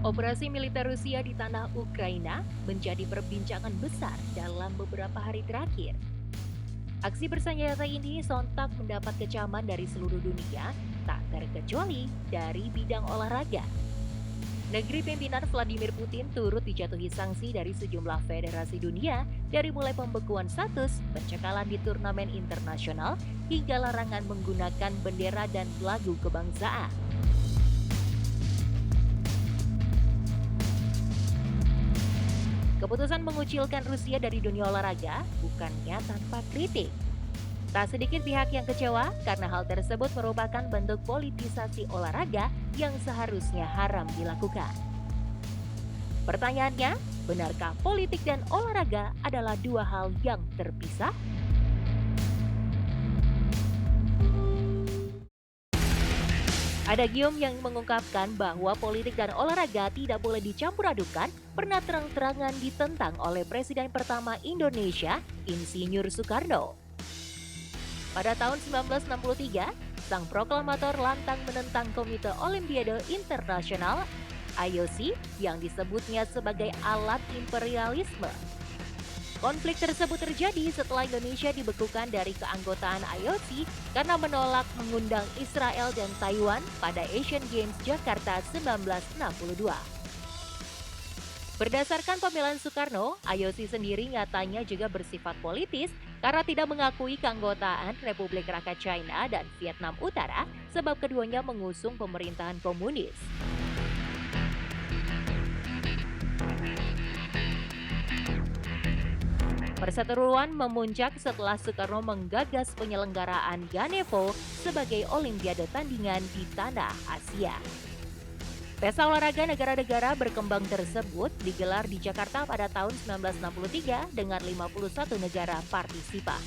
Operasi militer Rusia di tanah Ukraina menjadi perbincangan besar dalam beberapa hari terakhir. Aksi bersenjata ini sontak mendapat kecaman dari seluruh dunia, tak terkecuali dari bidang olahraga. Negeri pimpinan Vladimir Putin turut dijatuhi sanksi dari sejumlah federasi dunia, dari mulai pembekuan status, pencekalan di turnamen internasional, hingga larangan menggunakan bendera dan lagu kebangsaan. Keputusan mengucilkan Rusia dari dunia olahraga bukannya tanpa kritik. Tak sedikit pihak yang kecewa karena hal tersebut merupakan bentuk politisasi olahraga yang seharusnya haram dilakukan. Pertanyaannya, benarkah politik dan olahraga adalah dua hal yang terpisah? Ada gium yang mengungkapkan bahwa politik dan olahraga tidak boleh dicampur adukan, pernah terang-terangan ditentang oleh Presiden pertama Indonesia, Insinyur Soekarno. Pada tahun 1963, sang proklamator lantang menentang Komite Olimpiade Internasional (IOC) yang disebutnya sebagai alat imperialisme. Konflik tersebut terjadi setelah Indonesia dibekukan dari keanggotaan IOC karena menolak mengundang Israel dan Taiwan pada Asian Games Jakarta 1962. Berdasarkan pembelaan Soekarno, IOC sendiri nyatanya juga bersifat politis karena tidak mengakui keanggotaan Republik Rakyat China dan Vietnam Utara sebab keduanya mengusung pemerintahan komunis. Perseteruan memuncak setelah Soekarno menggagas penyelenggaraan Ganevo sebagai olimpiade tandingan di tanah Asia. Pesta olahraga negara-negara berkembang tersebut digelar di Jakarta pada tahun 1963 dengan 51 negara partisipan.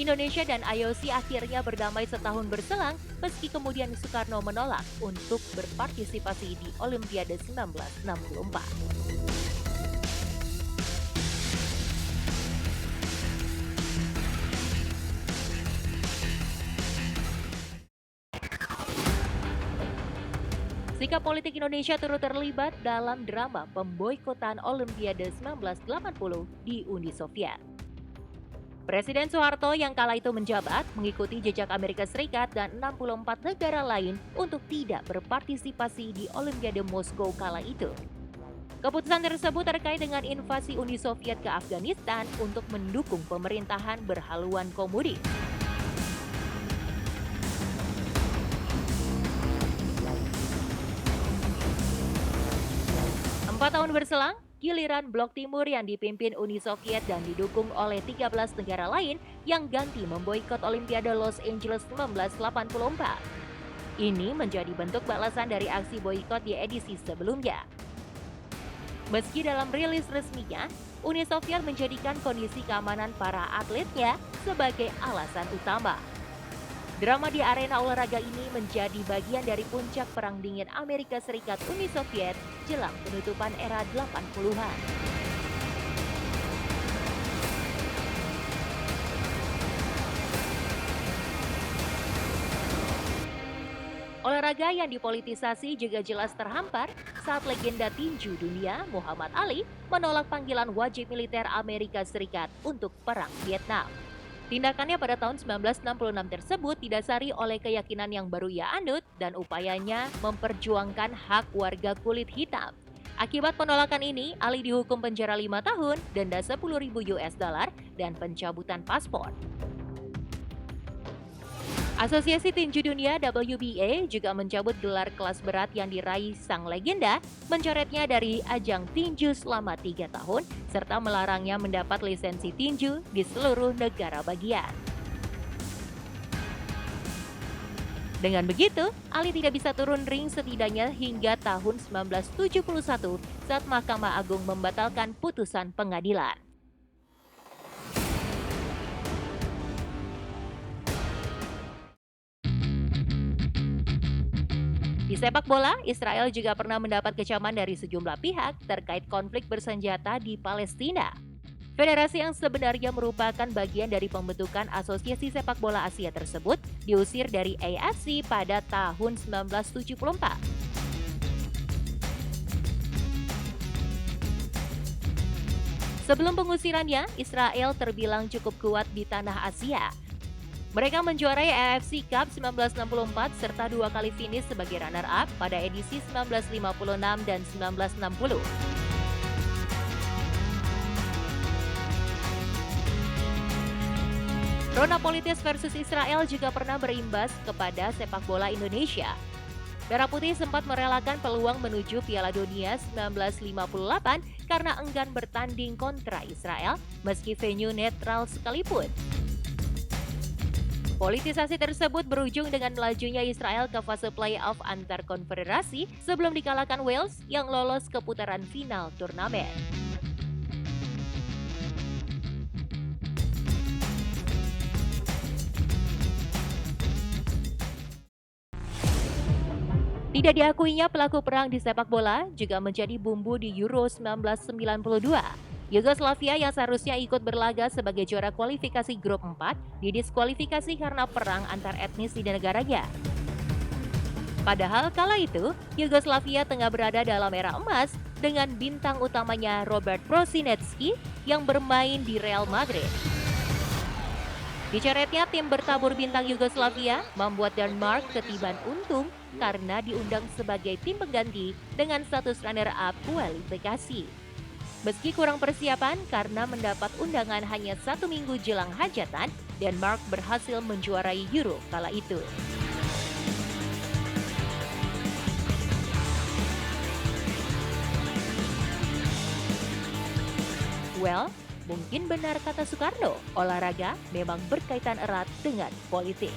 Indonesia dan IOC akhirnya berdamai setahun berselang meski kemudian Soekarno menolak untuk berpartisipasi di Olimpiade 1964. Sikap politik Indonesia turut terlibat dalam drama pemboikotan Olimpiade 1980 di Uni Soviet. Presiden Soeharto yang kala itu menjabat mengikuti jejak Amerika Serikat dan 64 negara lain untuk tidak berpartisipasi di Olimpiade Moskow kala itu. Keputusan tersebut terkait dengan invasi Uni Soviet ke Afghanistan untuk mendukung pemerintahan berhaluan komunis. 4 tahun berselang, giliran Blok Timur yang dipimpin Uni Soviet dan didukung oleh 13 negara lain yang ganti memboikot Olimpiade Los Angeles 1984. Ini menjadi bentuk balasan dari aksi boikot di edisi sebelumnya. Meski dalam rilis resminya, Uni Soviet menjadikan kondisi keamanan para atletnya sebagai alasan utama. Drama di arena olahraga ini menjadi bagian dari puncak Perang Dingin Amerika Serikat Uni Soviet jelang penutupan era 80-an. Olahraga yang dipolitisasi juga jelas terhampar saat legenda tinju dunia Muhammad Ali menolak panggilan wajib militer Amerika Serikat untuk Perang Vietnam. Tindakannya pada tahun 1966 tersebut didasari oleh keyakinan yang baru ia anut dan upayanya memperjuangkan hak warga kulit hitam. Akibat penolakan ini, Ali dihukum penjara 5 tahun, denda 10.000 US dollar, dan pencabutan paspor. Asosiasi Tinju Dunia WBA juga mencabut gelar kelas berat yang diraih sang legenda, mencoretnya dari ajang tinju selama 3 tahun, serta melarangnya mendapat lisensi tinju di seluruh negara bagian. Dengan begitu, Ali tidak bisa turun ring setidaknya hingga tahun 1971 saat Mahkamah Agung membatalkan putusan pengadilan. Di sepak bola, Israel juga pernah mendapat kecaman dari sejumlah pihak terkait konflik bersenjata di Palestina. Federasi yang sebenarnya merupakan bagian dari pembentukan Asosiasi Sepak Bola Asia tersebut diusir dari AFC pada tahun 1974. Sebelum pengusirannya, Israel terbilang cukup kuat di tanah Asia. Mereka menjuarai AFC Cup 1964 serta 2 kali finish sebagai runner-up pada edisi 1956 dan 1960. Rona politis versus Israel juga pernah berimbas kepada sepak bola Indonesia. Merah Putih sempat merelakan peluang menuju Piala Dunia 1958 karena enggan bertanding kontra Israel meski venue netral sekalipun. Politisasi tersebut berujung dengan melajunya Israel ke fase playoff antar konfederasi sebelum dikalahkan Wales yang lolos ke putaran final turnamen. Tidak diakuinya pelaku perang di sepak bola juga menjadi bumbu di Euro 1992. Yugoslavia yang seharusnya ikut berlaga sebagai juara kualifikasi grup 4 didiskualifikasi karena perang antar etnis di negaranya. Padahal kala itu, Yugoslavia tengah berada dalam era emas dengan bintang utamanya Robert Prosinecki yang bermain di Real Madrid. Dicoretnya tim bertabur bintang Yugoslavia membuat Denmark ketiban untung karena diundang sebagai tim pengganti dengan status runner-up kualifikasi. Meski kurang persiapan karena mendapat undangan hanya 1 minggu jelang hajatan, Denmark berhasil menjuarai Euro kala itu. Well, mungkin benar kata Soekarno, olahraga memang berkaitan erat dengan politik.